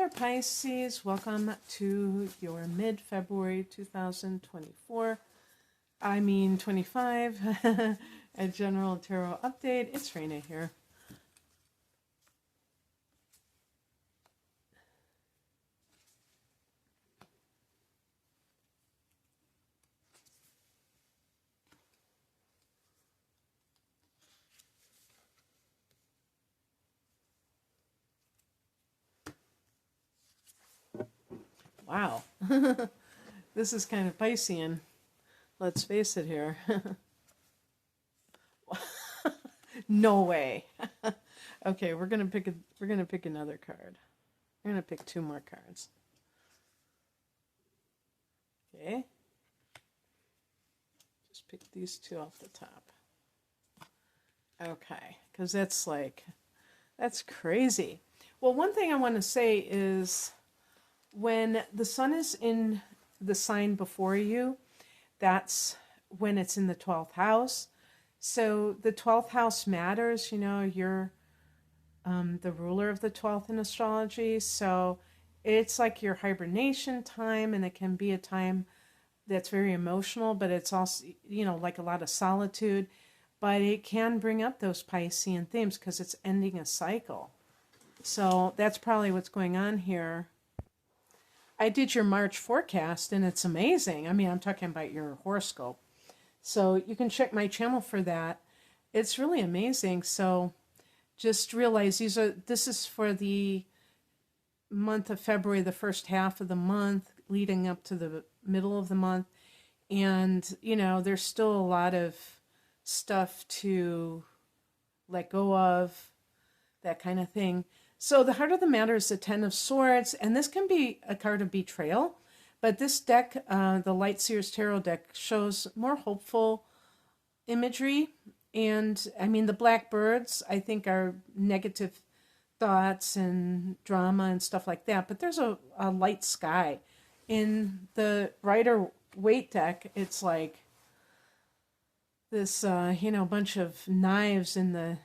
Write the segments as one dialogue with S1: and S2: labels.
S1: Hi there, Pisces. Welcome to your mid-February 2024, 25, a general tarot update. It's Raina here. Wow. This is kind of Piscean. Let's face it here. No way. Okay, we're gonna pick another card. We're gonna pick two more cards. Okay. Just pick these two off the top. Okay, because that's crazy. Well, one thing I want to say is when the sun is in the sign before you, that's when it's in the 12th house. So the 12th house matters, you're the ruler of the 12th in astrology. So it's like your hibernation time, and it can be a time that's very emotional, but it's also, like a lot of solitude. But it can bring up those Piscean themes because it's ending a cycle. So that's probably what's going on here. I did your March forecast, and it's amazing. I'm talking about your horoscope. So you can check my channel for that. It's really amazing. So just realize this is for the month of February, the first half of the month, leading up to the middle of the month. And, there's still a lot of stuff to let go of, that kind of thing. So the heart of the matter is the Ten of Swords, and this can be a card of betrayal, but this deck, the Light Seers Tarot deck, shows more hopeful imagery. And the blackbirds, I think, are negative thoughts and drama and stuff like that, but there's a light sky. In the Rider-Waite deck, it's like this, bunch of knives in the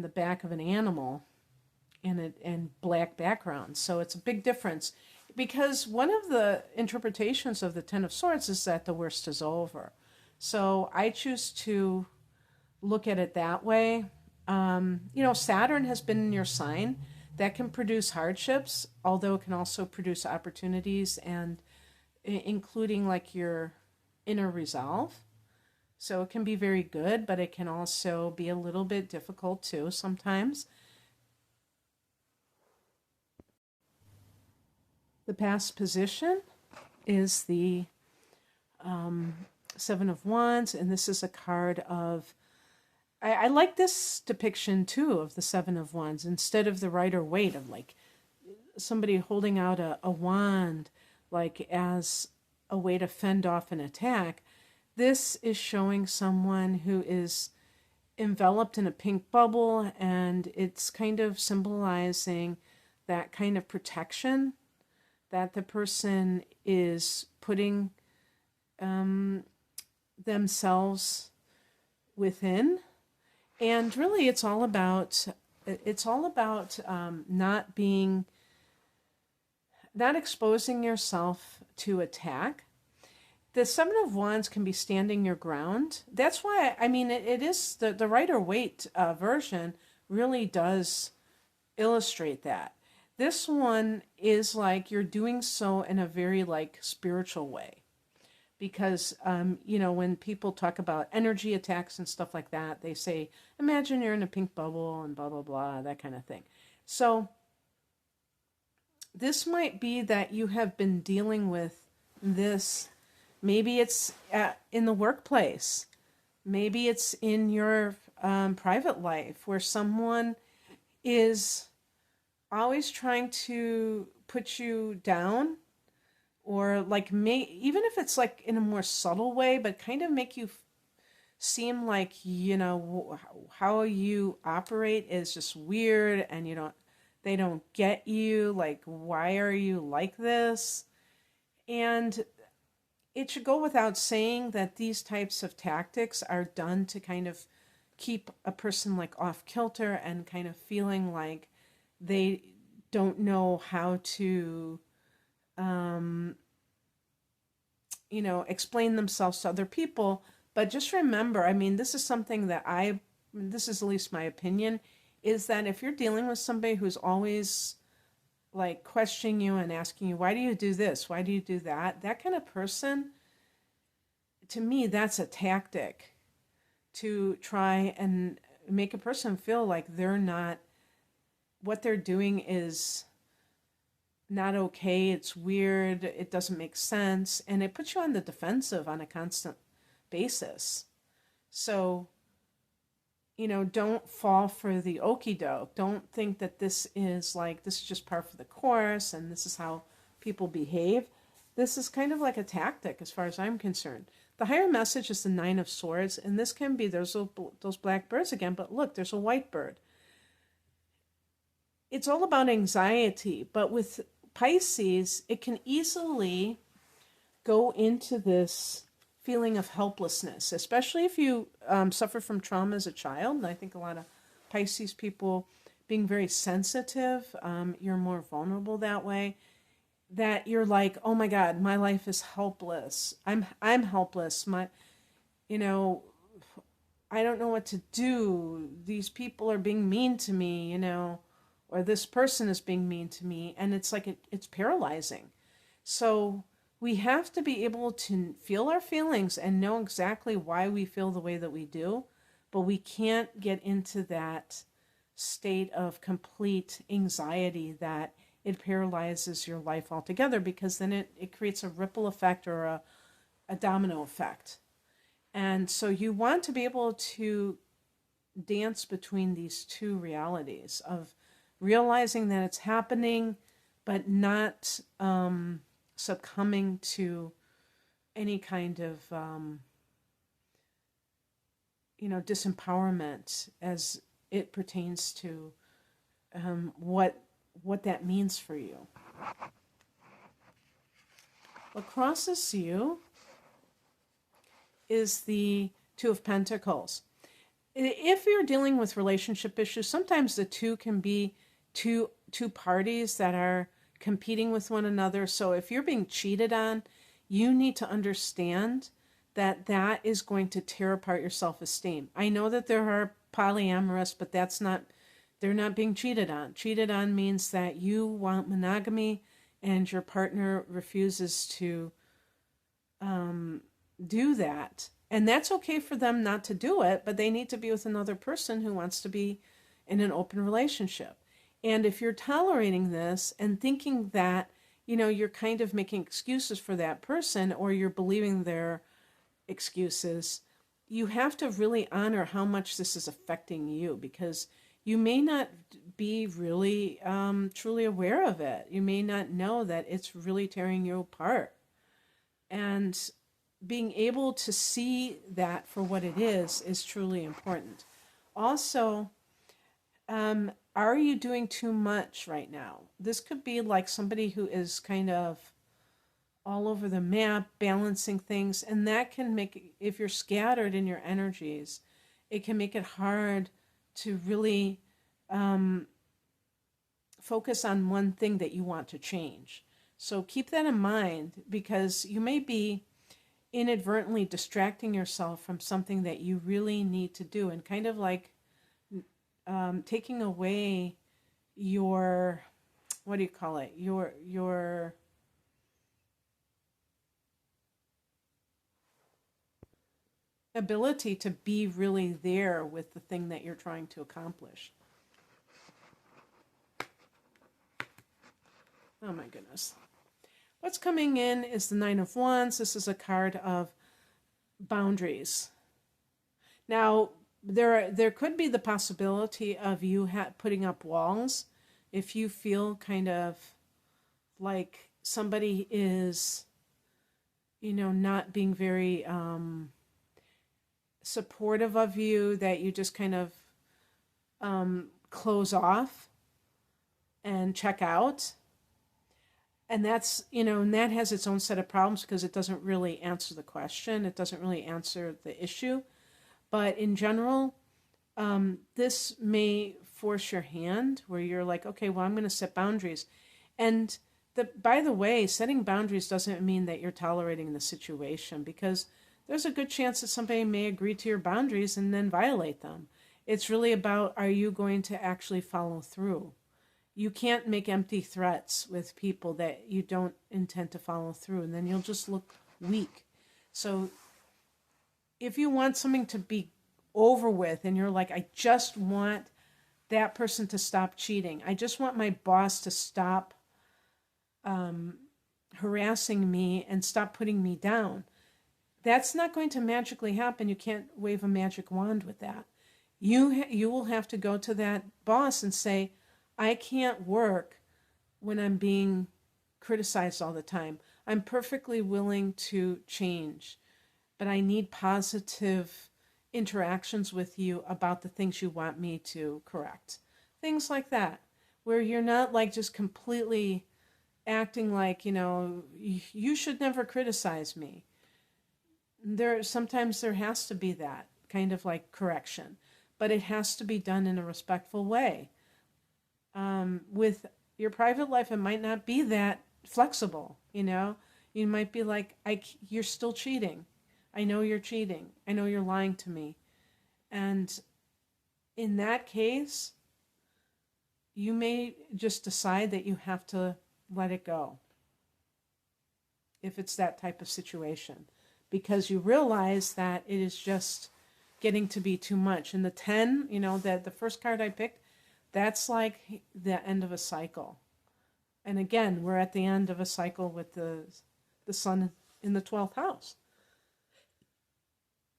S1: back of an animal, and black background. So it's a big difference, because one of the interpretations of the Ten of Swords is that the worst is over. So I choose to look at it that way. Saturn has been in your sign. That can produce hardships, although it can also produce opportunities, and including like your inner resolve. So it can be very good, but it can also be a little bit difficult too sometimes. The past position is the Seven of Wands, and this is a card of, I like this depiction too of the Seven of Wands, instead of the Rider-Waite of like somebody holding out a wand like as a way to fend off an attack. This is showing someone who is enveloped in a pink bubble, and it's kind of symbolizing that kind of protection that the person is putting themselves within. And really it's all about not exposing yourself to attack. The Seven of Wands can be standing your ground. That's why, it is the Rider-Waite version really does illustrate that. This one is like you're doing so in a very like spiritual way, because when people talk about energy attacks and stuff like that, they say, imagine you're in a pink bubble and blah blah blah, that kind of thing. So this might be that you have been dealing with this. Maybe it's in the workplace. Maybe it's in your private life, where someone is always trying to put you down, or like even if it's like in a more subtle way, but kind of make you seem like how you operate is just weird, and they don't get you, like, why are you like this? And it should go without saying that these types of tactics are done to kind of keep a person like off kilter and kind of feeling like they don't know how to, um, explain themselves to other people. But just remember, I mean, this is something that this is at least my opinion, is that if you're dealing with somebody who's always like questioning you and asking you, why do you do this? Why do you do that? That kind of person, to me, that's a tactic to try and make a person feel like what they're doing is not okay, it's weird, it doesn't make sense, and it puts you on the defensive on a constant basis. So, don't fall for the okie doke. Don't think that this is just par for the course and this is how people behave. This is kind of like a tactic as far as I'm concerned. The higher message is the Nine of Swords, and this can be, there's those black birds again, but look, there's a white bird. It's all about anxiety, but with Pisces, it can easily go into this feeling of helplessness, especially if you suffer from trauma as a child. And I think a lot of Pisces people, being very sensitive, you're more vulnerable that way. That you're like, oh my God, my life is helpless. I'm helpless. I don't know what to do. These people are being mean to me, or this person is being mean to me, and it's like it's paralyzing. So we have to be able to feel our feelings and know exactly why we feel the way that we do, but we can't get into that state of complete anxiety that it paralyzes your life altogether, because then it creates a ripple effect or a domino effect. And so you want to be able to dance between these two realities of realizing that it's happening, but not succumbing to any kind of, disempowerment as it pertains to what that means for you. What crosses you is the Two of Pentacles. If you're dealing with relationship issues, sometimes the two can be two parties that are competing with one another. So if you're being cheated on, you need to understand that is going to tear apart your self-esteem. I know that there are polyamorous, but they're not being cheated on. Cheated on means that you want monogamy and your partner refuses to do that. And that's okay for them not to do it, but they need to be with another person who wants to be in an open relationship. And if you're tolerating this and thinking that, you're kind of making excuses for that person, or you're believing their excuses, you have to really honor how much this is affecting you, because you may not be really truly aware of it. You may not know that it's really tearing you apart. And being able to see that for what it is truly important. Also, are you doing too much right now? This could be like somebody who is kind of all over the map, balancing things, and that can make, if you're scattered in your energies, it can make it hard to really focus on one thing that you want to change. So keep that in mind, because you may be inadvertently distracting yourself from something that you really need to do, and kind of like taking away your, what do you call it, your ability to be really there with the thing that you're trying to accomplish. Oh my goodness. What's coming in is the Nine of Wands. This is a card of boundaries. Now, there could be the possibility of you putting up walls if you feel kind of like somebody is, not being very supportive of you, that you just kind of close off and check out. And that's, and that has its own set of problems, because it doesn't really answer the question. It doesn't really answer the issue. But in general, this may force your hand, where you're like, okay, well, I'm going to set boundaries. And by the way, setting boundaries doesn't mean that you're tolerating the situation, because there's a good chance that somebody may agree to your boundaries and then violate them. It's really about, are you going to actually follow through? You can't make empty threats with people that you don't intend to follow through, and then you'll just look weak. So if you want something to be over with and you're like, I just want that person to stop cheating, I just want my boss to stop harassing me and stop putting me down, that's not going to magically happen. You can't wave a magic wand with that. You will have to go to that boss and say, I can't work when I'm being criticized all the time. I'm perfectly willing to change, but I need positive interactions with you about the things you want me to correct. Things like that, where you're not like just completely acting like, you should never criticize me. Sometimes there has to be that kind of like correction, but it has to be done in a respectful way. With your private life, it might not be that flexible. You might be like, you're still cheating. I know you're cheating. I know you're lying to me. And in that case, you may just decide that you have to let it go, if it's that type of situation, because you realize that it is just getting to be too much. And the 10, that the first card I picked, that's like the end of a cycle. And again, we're at the end of a cycle with the sun in the 12th house.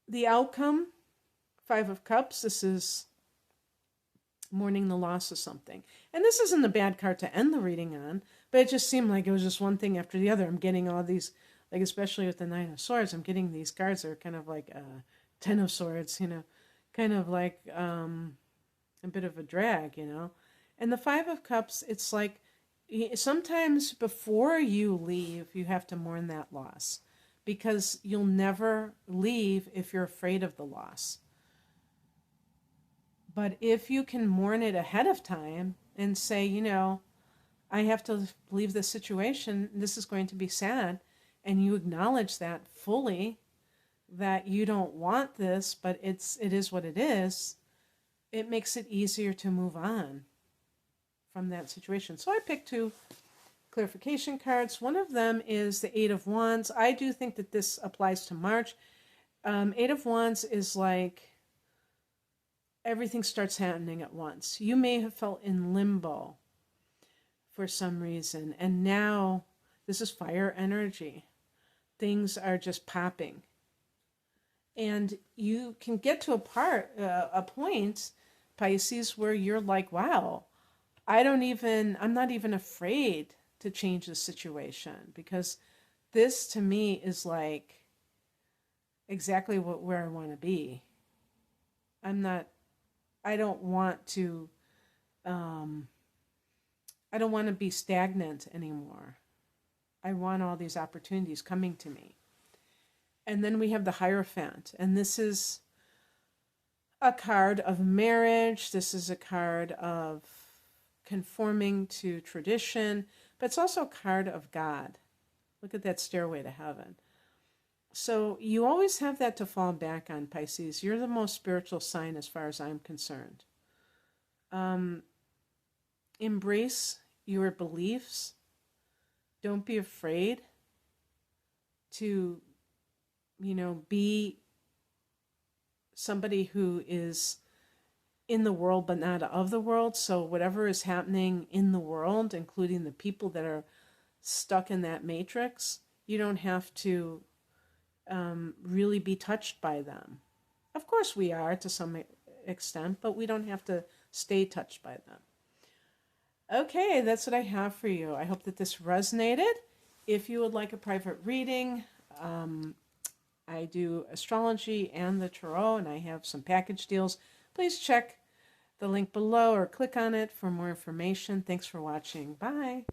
S1: The outcome, 5 of Cups, this is mourning the loss of something. And this isn't a bad card to end the reading on, but it just seemed like it was just one thing after the other. I'm getting all these, like especially with the 9 of Swords, I'm getting these cards that are kind of like 10 of Swords, kind of like a bit of a drag, And the 5 of Cups, it's like sometimes before you leave, you have to mourn that loss, because you'll never leave if you're afraid of the loss. But if you can mourn it ahead of time and say, I have to leave this situation, this is going to be sad, and you acknowledge that fully, that you don't want this, but it is what it is, it makes it easier to move on from that situation. So I picked 2 clarification cards. One of them is the 8 of Wands. I do think that this applies to March. 8 of Wands is like everything starts happening at once. You may have felt in limbo for some reason, and now this is fire energy. Things are just popping. And you can get to a point, Pisces, where you're like, wow, I'm not even afraid to change the situation, because this to me is like exactly where I want to be. I don't want to be stagnant anymore. I want all these opportunities coming to me. And then we have the Hierophant, and this is a card of marriage. This is a card of conforming to tradition, but it's also a card of God. Look at that stairway to heaven. So you always have that to fall back on, Pisces. You're the most spiritual sign as far as I'm concerned. Embrace your beliefs. Don't be afraid to, be somebody who is in the world but not of the world. So whatever is happening in the world, including the people that are stuck in that matrix, you don't have to really be touched by them. Of course we are to some extent, but we don't have to stay touched by them. Okay, that's what I have for you. I hope that this resonated. If you would like a private reading, I do astrology and the tarot, and I have some package deals. Please check the link below or click on it for more information. Thanks for watching. Bye.